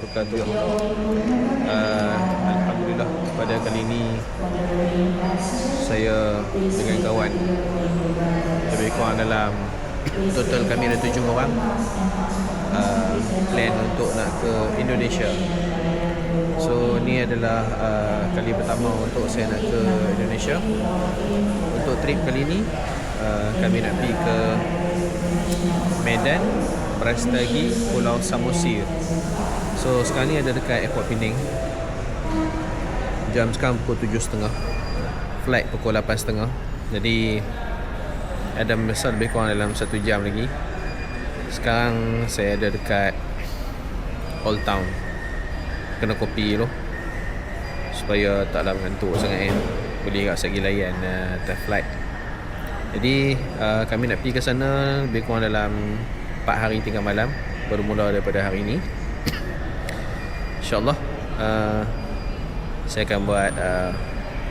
wabarakatuh. Alhamdulillah, pada kali ini saya dengan kawan lebih kurang dalam total kami ada 7 orang plan untuk nak ke Indonesia. So ni adalah kali pertama untuk saya nak ke Indonesia. Untuk trip kali ni kami nak pergi ke Medan, Brastagi, Pulau Samosir. So sekarang ni ada dekat Airport Penang. Jam sekarang pukul 7.30, flight pukul 8.30. Jadi ada masa lebih kurang dalam 1 jam lagi. Sekarang saya ada dekat Old Town, kena kopi dulu supaya taklah mengantuk sangat kan. Boleh kat segi layan time flight. Jadi kami nak pergi ke sana lebih kurang dalam 4 hari 3 malam, bermula daripada hari ini. InsyaAllah saya akan buat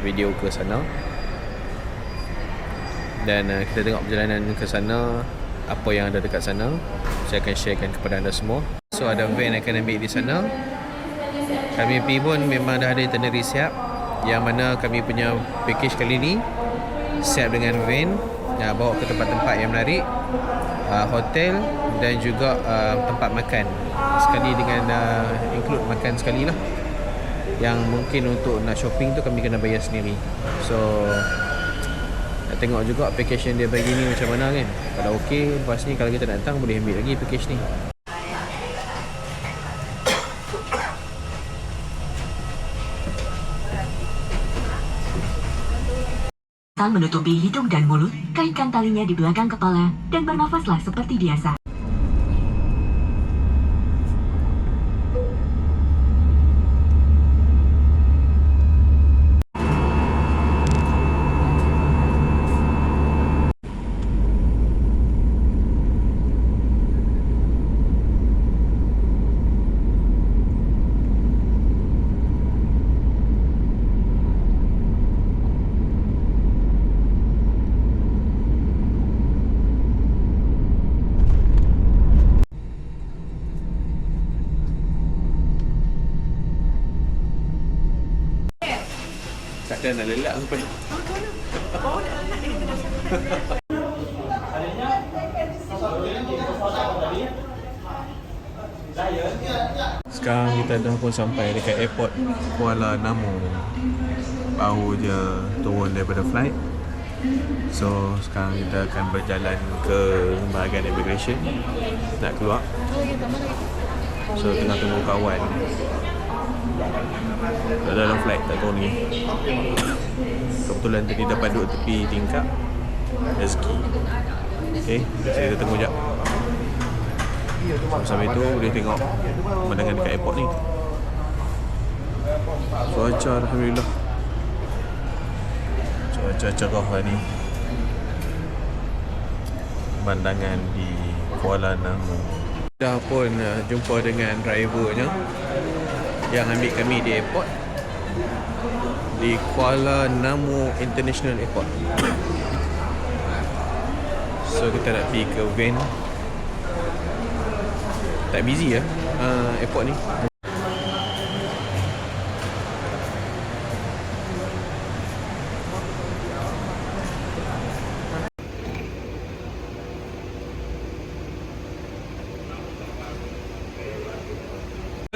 video ke sana, dan kita tengok perjalanan ke sana, apa yang ada dekat sana saya akan sharekan kepada anda semua. So ada van akan ambil di sana. Kami pergi pun memang dah ada itinerary siap, yang mana kami punya package kali ni siap dengan van, bawa ke tempat-tempat yang menarik, hotel dan juga tempat makan sekali, dengan include makan sekali lah. Yang mungkin untuk nak shopping tu kami kena bayar sendiri. So nak tengok juga package yang dia bagi ni macam mana kan. Kalau okey, lepas ni kalau kita nak datang boleh ambil lagi package ni. Menutupi hidung dan mulut, kaitkan talinya di belakang kepala, dan bernafaslah seperti biasa. Tak ada nak lelak sampai. Sekarang kita dah pun sampai dekat airport Kuala Namu. Baru je turun daripada flight. So sekarang kita akan berjalan ke bahagian immigration, nak keluar. So tengah tunggu kawan kat dalam flight, tak tahu ni. Kebetulan tadi dapat duduk tepi tingkap, rezeki. Okay, saya tunggu sekejap. Sampai tu boleh tengok pemandangan dekat airport ni. Cuaca Alhamdulillah, cuaca cerah hari ni. Pemandangan di Kuala Namu. Dah pun jumpa dengan drivernya yang ambil kami di airport, di Kuala Namu International Airport. So kita nak pergi ke van. Tak busy ya airport ni.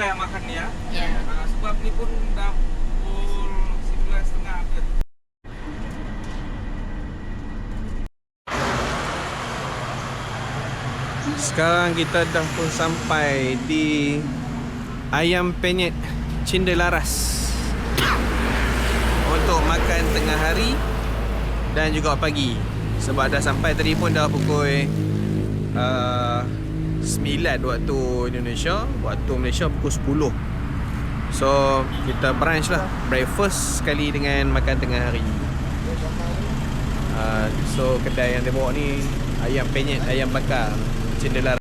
Yang makan ni ya. Sebab ni pun dah pukul 11.30 ke. Sekarang kita dah pun sampai di Ayam Penyet Cindelaras untuk makan tengah hari dan juga pagi. Sebab dah sampai tadi pun dah pukul 9 waktu Indonesia, waktu Malaysia pukul 10. So kita brunch lah, breakfast sekali dengan makan tengah hari. So kedai yang dia bawa ni ayam penyet, ayam bakar Cindelaras.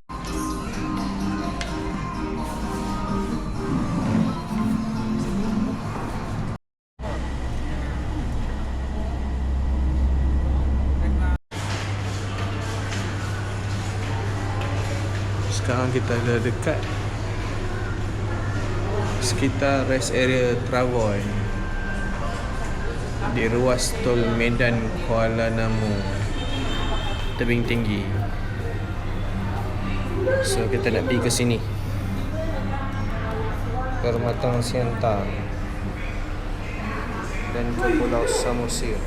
Sekarang kita dah dekat sekitar rest area Travoy di ruas tol Medan Kuala Namu tebing tinggi. So kita nak pergi ke sini, Permatang Siantar dan ke Pulau Samosir.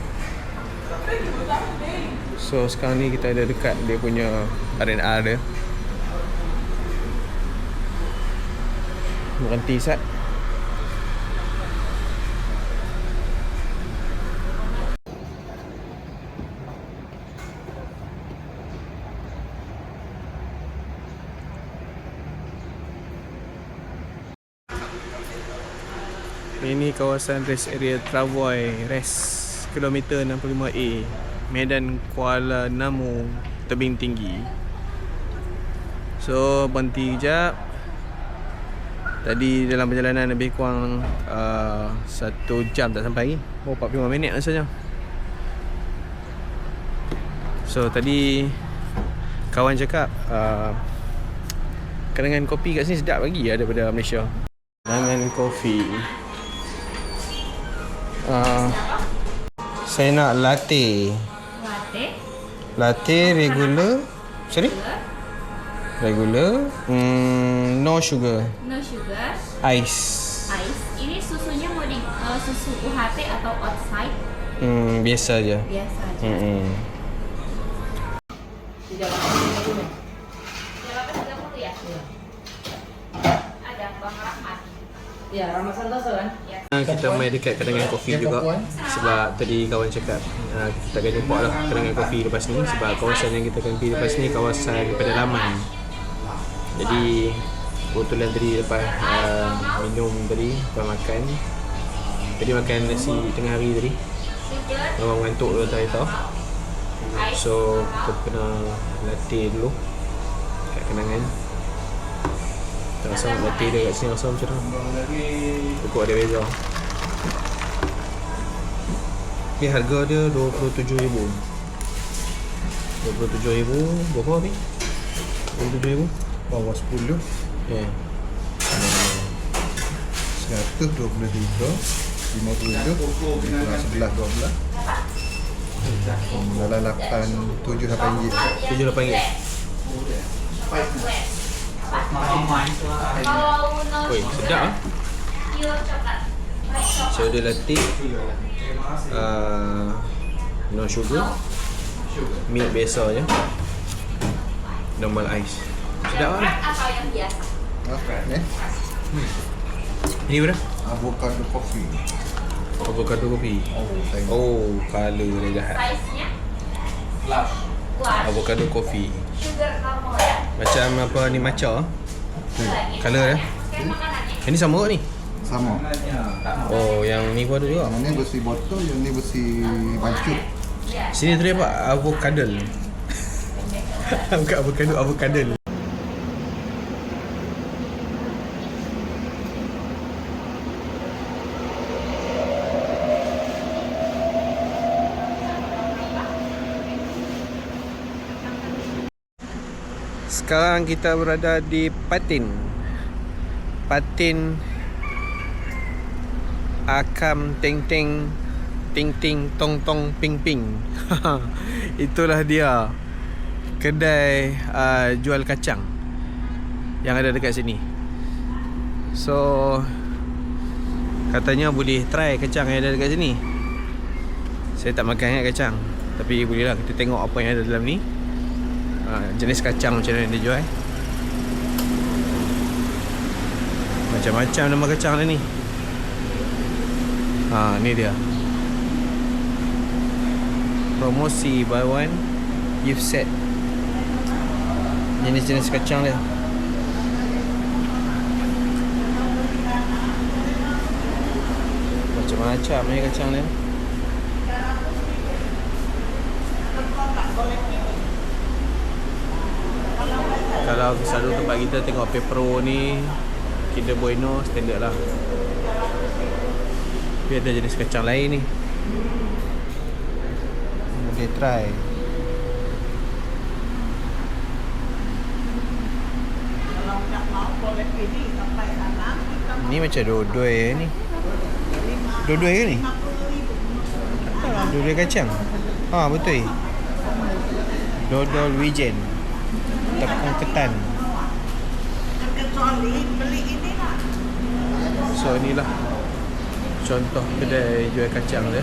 So sekarang ni kita ada dekat dia punya R&R dia. Berhenti sat. Ini kawasan rest area Travoy, rest kilometer 65A, Medan Kuala Namu, tebing tinggi. So berhenti kejap. Tadi dalam perjalanan lebih kurang 1 jam tak sampai. 45 minit rasanya. So tadi kawan cakap kenangan kopi kat sini sedap lagi daripada Malaysia. Kenangan kopi. Saya nak latte. Latte regular. Sorry? Regular. No sugar. No sugar. Ice. Ice. Ini susunya mau di susu UHT atau outside? Biasa je. Biasa aja. Tidak apa 30 ya? Iya. Ada Bang Rahmat. Ya, Rahmat Santoso kan? Ya. Kita main dekat Kenangan Kopi juga. Sebab tadi kawan cakap kita akan jumpa lah Kenangan Kopi lepas ni. Sebab kawasan yang kita akan pergi lepas ni kawasan pedalaman. Jadi kebetulan tadi lepas minum tadi, lepas makan. Tadi makan nasi tengah hari tadi. Memang mengantuk dulu tadi tau. So kita kena latih dulu kat Kenangan. Tak rasa latih dia kat sini rasa macam mana. Cukup ada beza. Ni harga dia RM27,000. RM27,000 berapa ni? RM27,000 bawah 10 Ya. 123 57 kurang 11 12 dalam 8 7 RM8 RM78. Oi, sedap ah. Pure coklat. So dia latte no sugar, milk biasa je, normal ice. Sedap lah. Atau yang biasa? Ini berapa? avocado coffee. Avocado kopi. Tengok. Oh, colour dia jahat. Size-nya? Flush. Avocado kopi. Sugar normal ya? Macam apa ni, matcha. Colour dia. Sekarang makanannya. Ini sama ke ni? Sama. Oh, yang ni pun ada juga. Yang ni bersih botol, yang ni bersih bancut. Sini tadi apa? Avocado. Bukan avocado, avocado. Sekarang kita berada di Patin. Patin Akam Ting Ting Ting Ting Tong Tong Ping Ping. Itulah dia kedai jual kacang yang ada dekat sini. So katanya boleh try kacang yang ada dekat sini. Saya tak makan kacang, tapi bolehlah kita tengok apa yang ada dalam ni. Jenis kacang macam mana dia jual. Macam-macam nama kacang dia ni. Ni dia. Promosi buy one gift set. Jenis-jenis kacang dia. Macam-macam ni kacang dia. Kalau selalu tempat kita tengok pepperoni, Kinder Bueno, standard lah. Tapi ada jenis kacang lain ni. Boleh try. Ni macam dodoi ni. Dodoi ke ni? Dodoi kacang. Ha, betul. Dodol wijen. Tepung ketan. So inilah contoh kedai jual kacang dia.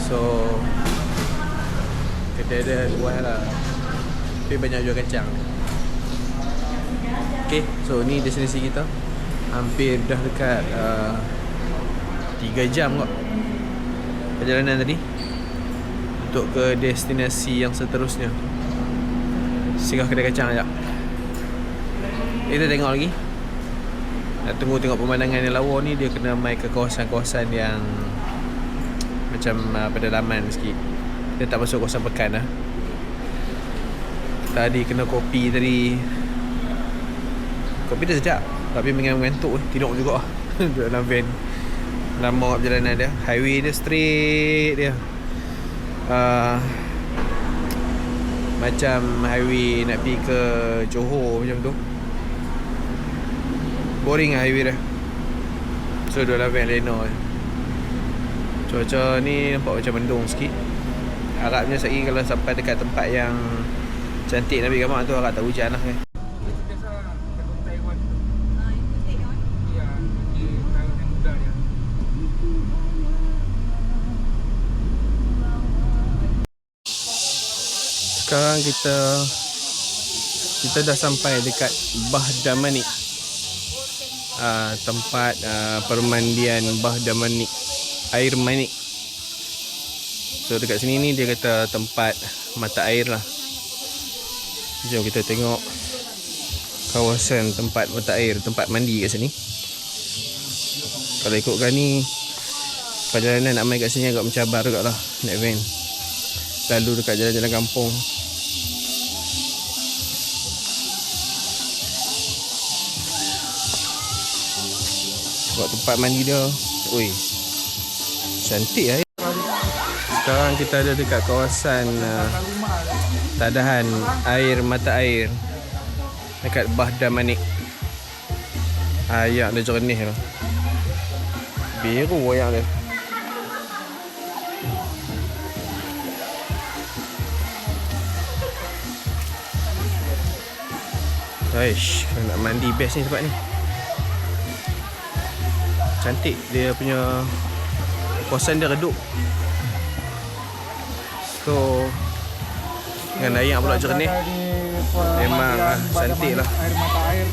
So kedai dia luas lah, tapi banyak jual kacang. Okay, so ni destinasi kita. Hampir dah dekat 3 jam kot perjalanan tadi untuk ke destinasi yang seterusnya. Singgah kedai kacang sekejap. Kita tengok lagi. Nak tunggu tengok pemandangan yang lawa ni. Dia kena mai ke kawasan-kawasan yang macam pedalaman sikit. Dia tak masuk kawasan pekan lah. Tadi kena kopi tadi. Kopi dia sedap, tapi mengantuk tidur juga lah. Duduk dalam van. Lama perjalanan dia. Highway dia straight dia. Macam highway nak pergi ke Johor macam tu. Boring lah highway dia. So duduk dalam van lena. Cuaca ni nampak macam mendung sikit. Harapnya sekali kalau sampai dekat tempat yang cantik nak ambil gambar tu, harap tak hujan lah kan. Biasa kebun Taiwan tu. Ya, di Taiwan yang muda dia. Sekarang kita dah sampai dekat Bah Damanik. Tempat permandian Bah Damanik, air manik. So dekat sini ni dia kata tempat mata air lah. Jom kita tengok kawasan tempat mata air, tempat mandi kat sini. Kalau ikutkan ni, perjalanan nak main kat sini agak mencabar juga lah, naik van. Lalu dekat jalan-jalan kampung. Buat tempat mandi dia. Ui, cantik lah. Sekarang kita ada dekat kawasan tadahan air mata air dekat Bah Damanik. Ayak dia jernih lah. Biru ayak dia. Aish, nak mandi best ni tempat ni. Cantik dia punya kawasan dia redup. So dengan air pula jernih, memang cantik lah. Air mata air.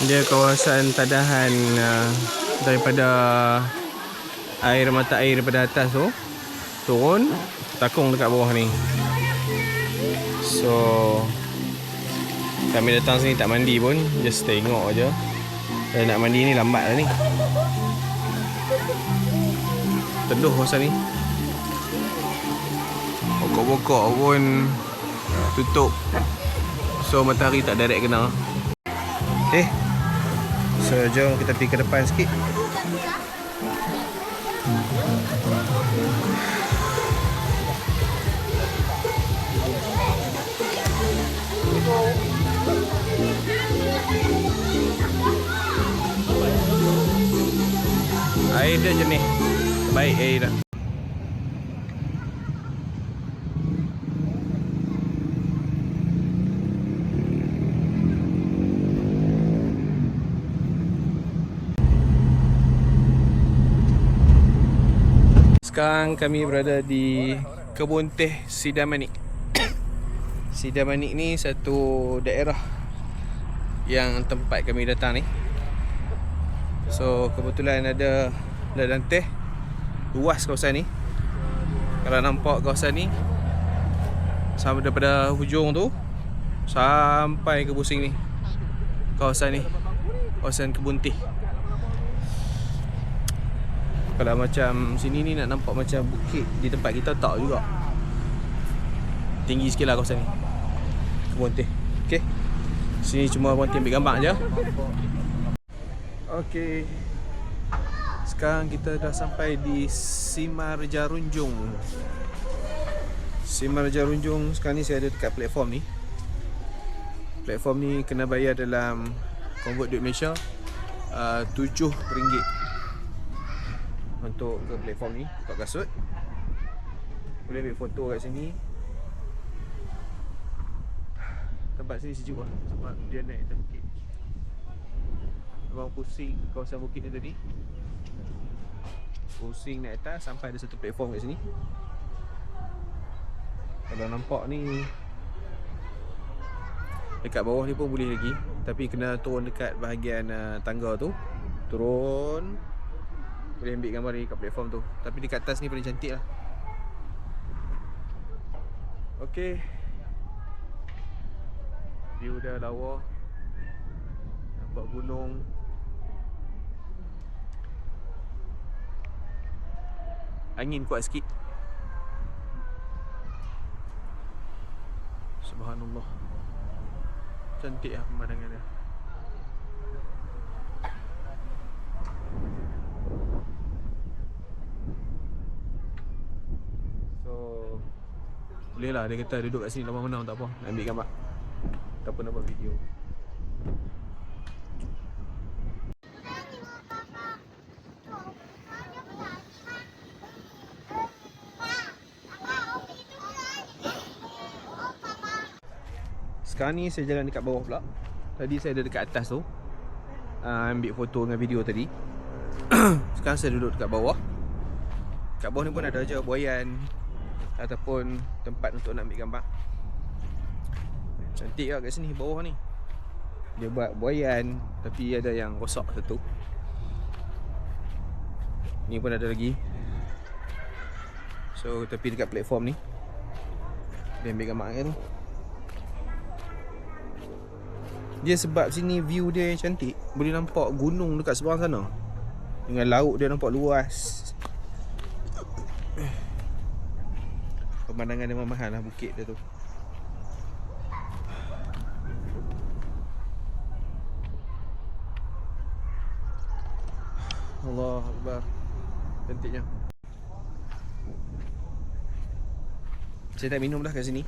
Dia kawasan tadahan daripada air mata air daripada atas tu turun takung dekat bawah ni. So kami datang sini tak mandi pun, just tengok aja. Dan nak mandi ni lambat lah ni. Teduh kawasan ni. Pokok-pokok pun tutup, so matahari tak direct kena. So jom kita pergi ke depan sikit. Air dia jernih. Baik air dah. Sekarang kami berada di Kebun Teh Sidamanik. Sidamanik ni satu daerah yang tempat kami datang ni. So kebetulan ada ladang teh. Luas kawasan ni. Kalau nampak kawasan ni, sampai daripada hujung tu sampai ke pusing ni, kawasan ni, kawasan kebun teh. Kalau macam sini ni nak nampak macam bukit di tempat kita, tak juga. Tinggi sikit lah kawasan ni, kebun teh. Okay, sini cuma abang ambil gambar je. Okay, sekarang kita dah sampai di Simarja-Runjung. Simarja-Runjung sekarang ni saya ada dekat platform ni. Platform ni kena bayar dalam convert duit Malaysia RM7 untuk ke platform ni, buka kasut. Boleh ambil foto kat sini. Tempat sini sejuk lah sebab dia naik atas bukit. Abang pusing kawasan bukit ni tadi. Pusing naik atas sampai ada satu platform kat sini. Kalau nampak ni dekat bawah ni pun boleh lagi, tapi kena turun dekat bahagian tangga tu. Turun boleh ambil gambar dekat platform tu. Tapi dekat atas ni paling cantik lah. Okay, view dah lawa, nampak gunung. Angin kuat sikit. Subhanallah, cantik lah pemandangan dia. So boleh lah, dia kata duduk kat sini lama-lama tak apa, nak ambil gambar ataupun nak buat video. Sekarang ni saya jalan dekat bawah pula. Tadi saya ada dekat atas tu, ambil foto dengan video tadi. Sekarang saya duduk dekat bawah. Kat bawah ni pun ada je buaian ataupun tempat untuk nak ambil gambar. Cantik lah kat sini bawah ni. Dia buat buaian tapi ada yang rosak satu. Ni pun ada lagi. So tepi dekat platform ni dia ambil gambar kan tu. Dia sebab sini view dia yang cantik, boleh nampak gunung dekat seberang sana dengan laut dia nampak luas. Pemandangan dia memang mahal lah bukit dia tu. Allah Akbar, cantiknya. Saya tak minum dah kat sini.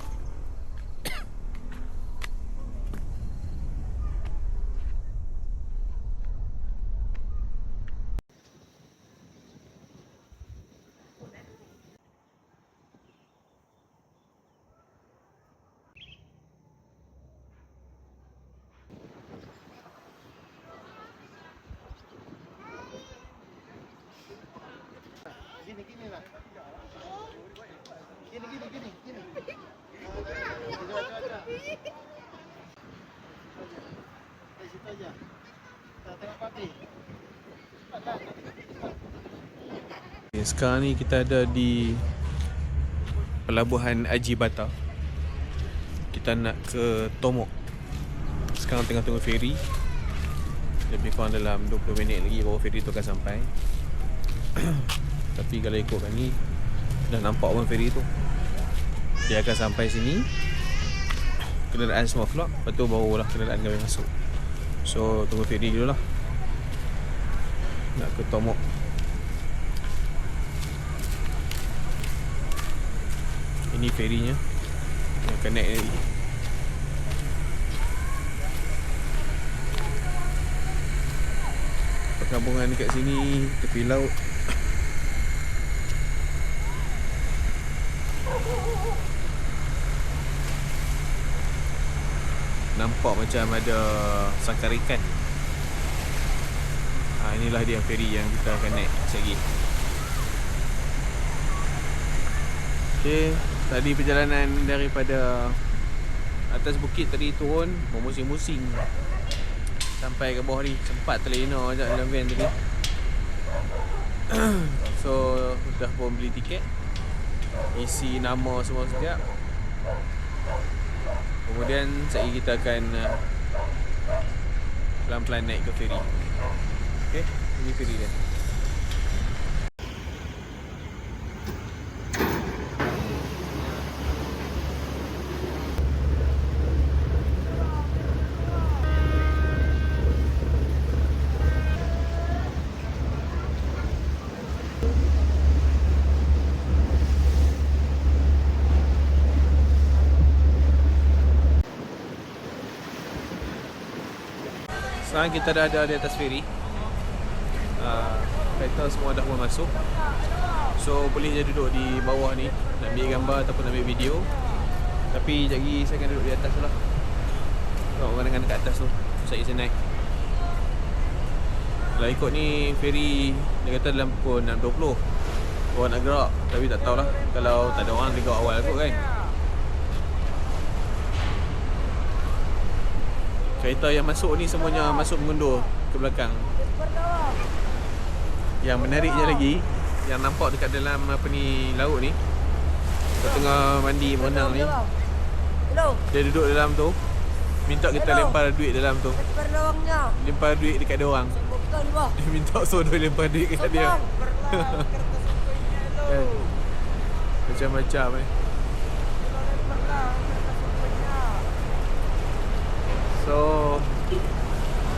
Sekarang ni kita ada di Pelabuhan Haji Bata. Kita nak ke Tomok. Sekarang tengah tunggu feri. Lebih kurang dalam 20 minit lagi baru feri tu akan sampai. Tapi kalau ikutkan ni, dah nampak pun feri tu. Dia akan sampai sini, kenderaan semua keluar, lepas tu barulah kenderaan kami masuk. So tunggu feri dulu lah. Nak ke Tomok. Ini ferinya yang akan naik lagi. Perkampungan dekat sini, tepi laut. Nampak macam ada sangkar ikan. Inilah dia feri yang kita akan naik sekejap lagi. Okay, tadi perjalanan daripada atas bukit tadi turun, memusing-musing sampai ke bawah ni. Sempat terlena sekejap dalam van tadi. So dah pun beli tiket, isi nama semua sekejap. Kemudian sekejap kita akan pelan-pelan naik ke feri. Okay, ini feri dia. Sekarang kita dah ada di atas feri. Kereta semua dah mula masuk. So boleh je duduk di bawah ni, nak ambil gambar ataupun nak ambil video. Tapi sekejap lagi saya akan duduk di atas tu lah. Tengok orang dekat atas tu, saya isi naik. Kalau ikut ni feri, dia kata dalam pukul 6.20 orang nak gerak. Tapi tak tahulah, kalau tak ada orang dia gerak awal kot kan. Kereta yang masuk ni semuanya masuk mengundur ke belakang. Yang menariknya lagi, yang nampak dekat dalam apa ni, laut ni, dia tengah mandi berenang ni, dia duduk dalam tu, minta kita lempar duit dalam tu. Lempar duit dekat dia orang. Dia minta suruh lempar duit dekat dia. Kan? Macam-macam So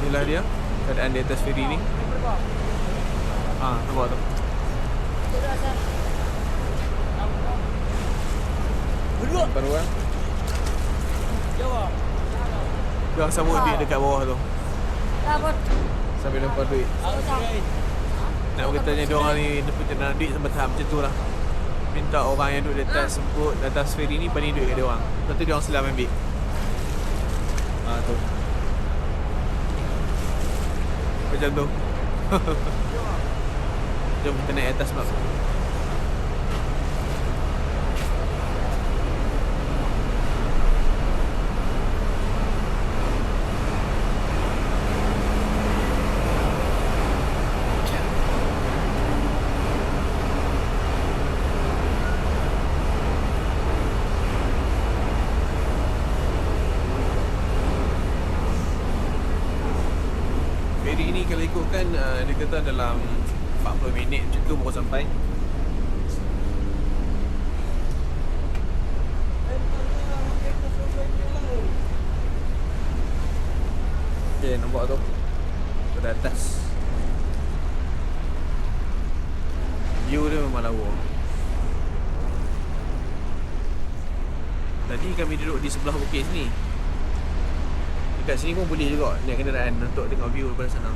inilah dia keadaan di atas feri ni. Nampak tu. Lempar orang. Dia orang sambut duit dekat bawah tu sambil lempar duit. Nak katanya dia orang ni dapat duit sampai tahap macam tu lah. Minta orang yang duduk di atas semput di atas feri ni banding duit kat dia orang. Lepas tu dia orang selam ambil. Tu macam tu. Jom kita naik atas pula. Feri ni kalau ikutkan dia kata dalam 40 minit macam tu baru sampai. Okay, nampak tu dari atas. View dia memang lawa. Tadi kami duduk di sebelah bukit sini. Dekat sini pun boleh juga naik kenderaan untuk tengok view daripada sana.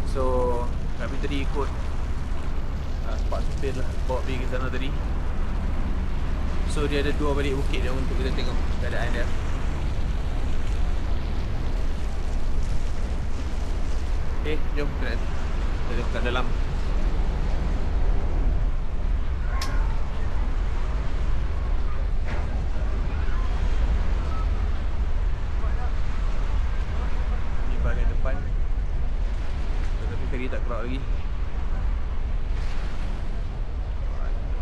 So kami tadi ikut Pak Supir lah, bawa pergi ke sana tadi. So dia ada 2 balik bukit dia untuk kita tengok keadaan dia. Okay, jom kita tengok kat dalam. Feri tak kerak lagi.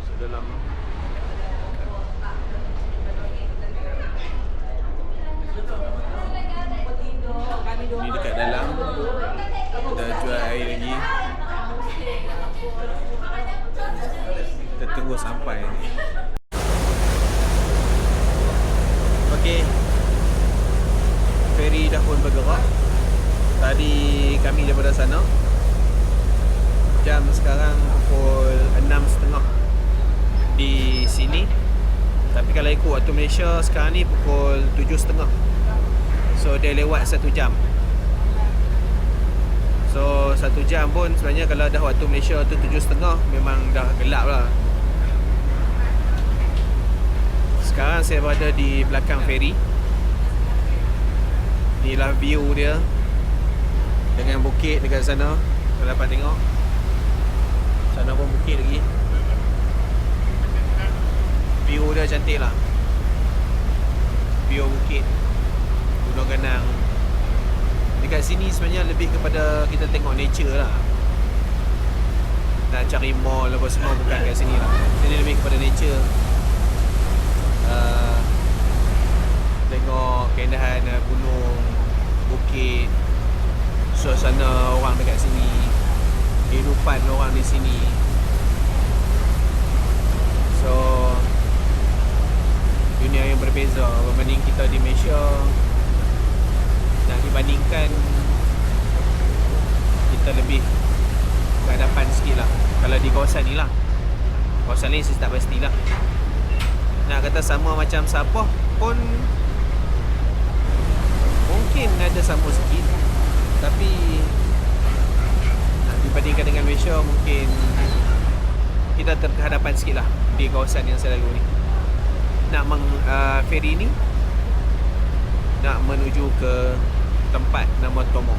So dalam ni dekat dalam dah jual air lagi. Kita tunggu sampai ni. Okey, feri dah pun bergerak. Tadi kami daripada sana. Jam sekarang pukul 6.30 di sini. Tapi kalau ikut waktu Malaysia sekarang ni pukul 7.30. So dia lewat 1 jam. So 1 jam pun sebenarnya kalau dah waktu Malaysia tu 7.30 memang dah gelap lah. Sekarang saya berada di belakang feri. Inilah view dia dengan bukit dekat sana. Kalau dapat tengok, sana pun bukit lagi. View dia cantik lah. View bukit Gunung Ganang. Dekat sini sebenarnya lebih kepada kita tengok nature lah. Nak cari mall apa semua bukan kat sini lah. Sini lebih kepada nature. Tengok keindahan gunung, bukit, suasana orang dekat sini, kehidupan orang di sini. So dunia yang berbeza berbanding kita di Malaysia. Nak dibandingkan, kita lebih berhadapan sikit lah kalau di kawasan ni lah. Kawasan ni saya tak pastilah. Nak kata sama macam Sabah pun mungkin ada sama sikit. Tapi dibandingkan dengan Malaysia, mungkin kita terhadapan sikit lah di kawasan yang saya lalu ni. Nak ferry ni nak menuju ke tempat nama Tomok.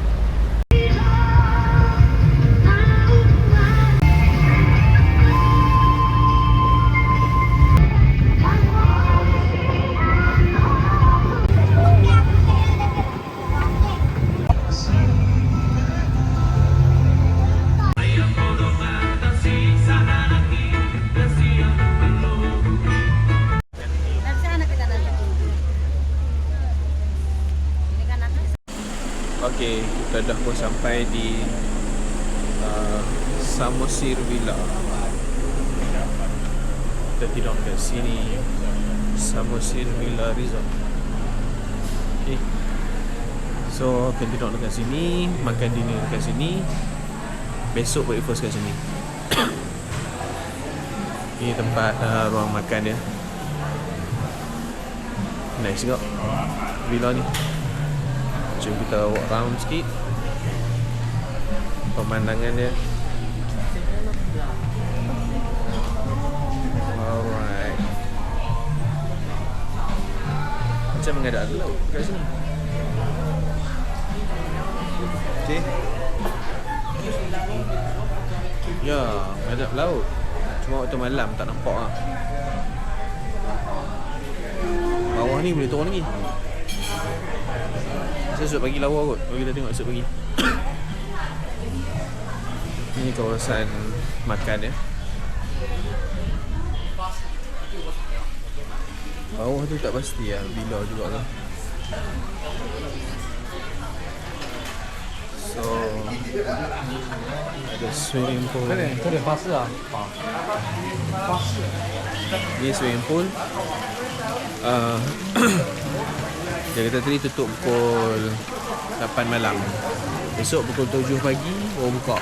Okey, kita dah pun sampai di Samosir Villa. Kita tidur kat sini, Samosir Villa Resort. Okay, so kita tidur dekat sini, makan dinner dekat sini, besok breakfast kat sini. Ini tempat ruang makan dia. Nice juga villa ni. Jom kita walk round sikit. Pemandangan dia. Alright. Macam menghadap laut kat sini. Okay. Ya, menghadap laut. Cuma waktu malam tak nampak lah. Bawah ni boleh turun lagi. Saya esok pagi lawa kot. Kalau kita tengok esok pagi. Ini kawasan makan ya. Bawah tu tak pasti lah, villa juga lah. So ada swimming pool. Ini swimming pool. Dia kata tadi tutup pukul 8 malam. Esok pukul 7 pagi baru buka.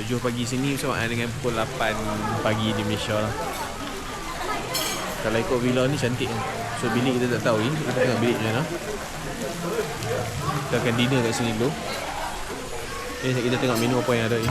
7 pagi sini sama dengan pukul 8 pagi di Malaysia lah. Kalau ikut villa ni cantik kan. So bilik kita tak tahu ni. Kita tengok bilik macam mana. Kita akan dinner kat sini dulu. Kita tengok menu apa yang ada ni.